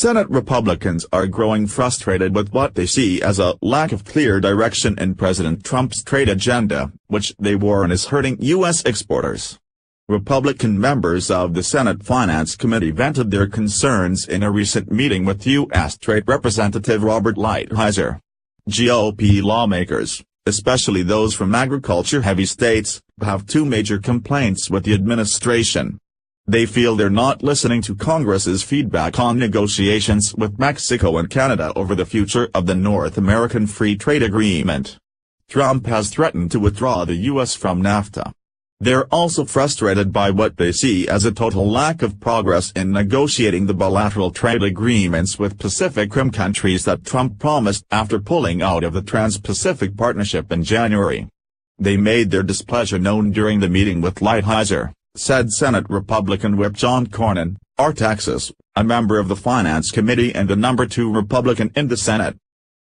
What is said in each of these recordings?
Senate Republicans are growing frustrated with what they see as a lack of clear direction in President Trump's trade agenda, which they warn is hurting U.S. exporters. Republican members of the Senate Finance Committee vented their concerns in a recent meeting with U.S. Trade Representative Robert Lighthizer. GOP lawmakers, especially those from agriculture-heavy states, have two major complaints with the administration. They feel they're not listening to Congress's feedback on negotiations with Mexico and Canada over the future of the North American Free Trade Agreement. Trump has threatened to withdraw the U.S. from NAFTA. They're also frustrated by what they see as a total lack of progress in negotiating the bilateral trade agreements with Pacific Rim countries that Trump promised after pulling out of the Trans-Pacific Partnership in January. They made their displeasure known during the meeting with Lighthizer, said Senate Republican Whip John Cornyn, R. Texas, a member of the Finance Committee and the number 2 Republican in the Senate.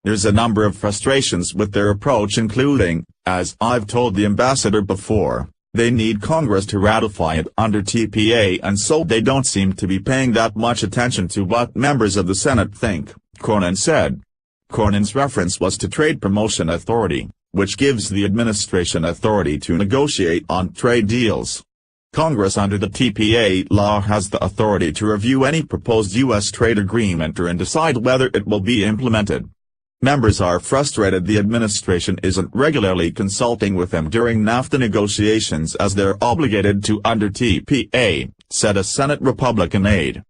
There's a number of frustrations with their approach, including, as I've told the ambassador before, they need Congress to ratify it under TPA, and so they don't seem to be paying that much attention to what members of the Senate think, Cornyn said. Cornyn's reference was to Trade Promotion Authority, which gives the administration authority to negotiate on trade deals. Congress under the TPA law has the authority to review any proposed U.S. trade agreement and decide whether it will be implemented. Members are frustrated the administration isn't regularly consulting with them during NAFTA negotiations as they're obligated to under TPA, said a Senate Republican aide.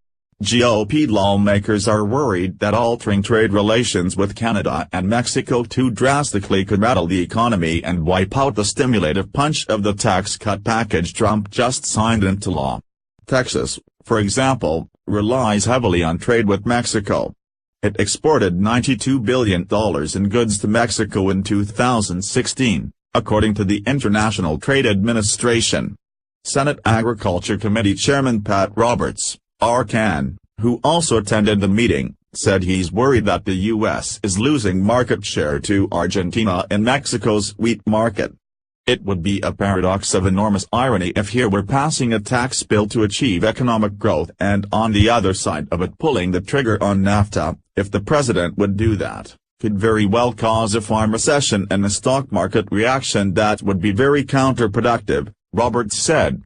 GOP lawmakers are worried that altering trade relations with Canada and Mexico too drastically could rattle the economy and wipe out the stimulative punch of the tax cut package Trump just signed into law. Texas, for example, relies heavily on trade with Mexico. It exported $92 billion in goods to Mexico in 2016, according to the International Trade Administration. Senate Agriculture Committee Chairman Pat Roberts, R-Can, who also attended the meeting, said he's worried that the U.S. is losing market share to Argentina in Mexico's wheat market. It would be a paradox of enormous irony if here we're passing a tax bill to achieve economic growth and on the other side of it pulling the trigger on NAFTA. If the president would do that, could very well cause a farm recession and a stock market reaction that would be very counterproductive, Roberts said.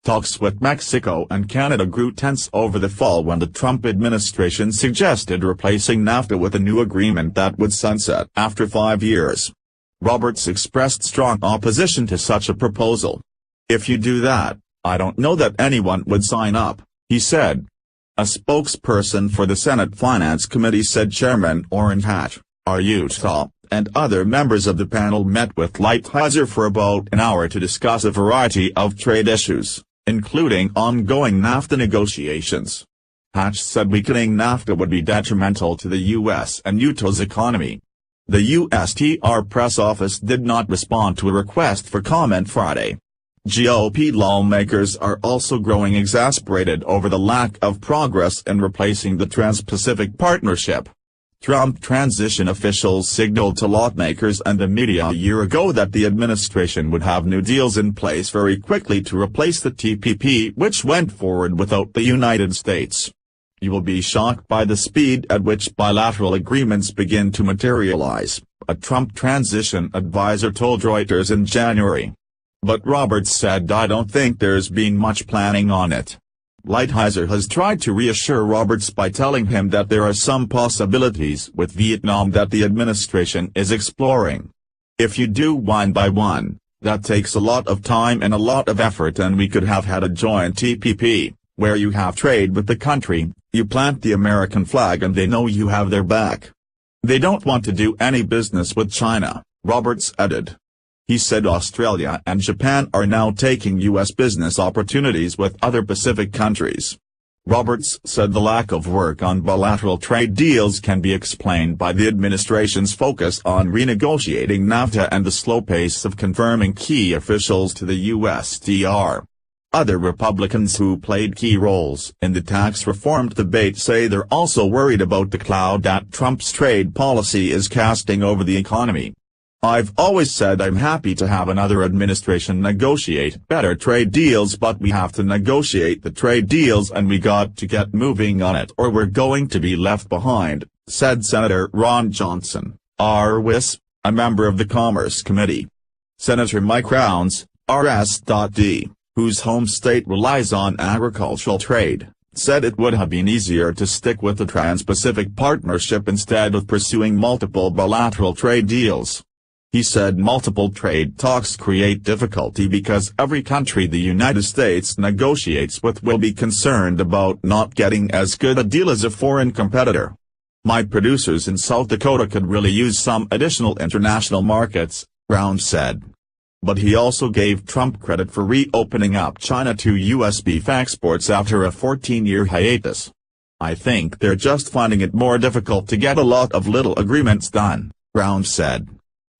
Talks with Mexico and Canada grew tense over the fall when the Trump administration suggested replacing NAFTA with a new agreement that would sunset after 5 years. Roberts expressed strong opposition to such a proposal. If you do that, I don't know that anyone would sign up, he said. A spokesperson for the Senate Finance Committee said Chairman Orrin Hatch, R. Utah, and other members of the panel met with Lighthizer for about an hour to discuss a variety of trade issues, including ongoing NAFTA negotiations. Hatch said weakening NAFTA would be detrimental to the U.S. and Utah's economy. The USTR press office did not respond to a request for comment Friday. GOP lawmakers are also growing exasperated over the lack of progress in replacing the Trans-Pacific Partnership. Trump transition officials signaled to lawmakers and the media a year ago that the administration would have new deals in place very quickly to replace the TPP, which went forward without the United States. You will be shocked by the speed at which bilateral agreements begin to materialize, a Trump transition advisor told Reuters in January. But Roberts said I don't think there's been much planning on it. Lighthizer has tried to reassure Roberts by telling him that there are some possibilities with Vietnam that the administration is exploring. If you do one by one, that takes a lot of time and a lot of effort, and we could have had a joint TPP, where you have trade with the country, you plant the American flag and they know you have their back. They don't want to do any business with China, Roberts added. He said Australia and Japan are now taking U.S. business opportunities with other Pacific countries. Roberts said the lack of work on bilateral trade deals can be explained by the administration's focus on renegotiating NAFTA and the slow pace of confirming key officials to the USTR. Other Republicans who played key roles in the tax reform debate say they're also worried about the cloud that Trump's trade policy is casting over the economy. I've always said I'm happy to have another administration negotiate better trade deals, but we have to negotiate the trade deals and we got to get moving on it or we're going to be left behind, said Senator Ron Johnson, R.W.I.S., a member of the Commerce Committee. Senator Mike Rounds, R.S.D., whose home state relies on agricultural trade, said it would have been easier to stick with the Trans-Pacific Partnership instead of pursuing multiple bilateral trade deals. He said multiple trade talks create difficulty because every country the United States negotiates with will be concerned about not getting as good a deal as a foreign competitor. My producers in South Dakota could really use some additional international markets, Rounds said. But he also gave Trump credit for reopening up China to U.S. beef exports after a 14-year hiatus. I think they're just finding it more difficult to get a lot of little agreements done, Rounds said.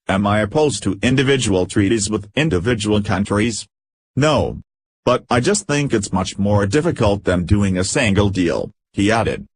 Am I opposed to individual treaties with individual countries? No. But I just think it's much more difficult than doing a single deal, he added.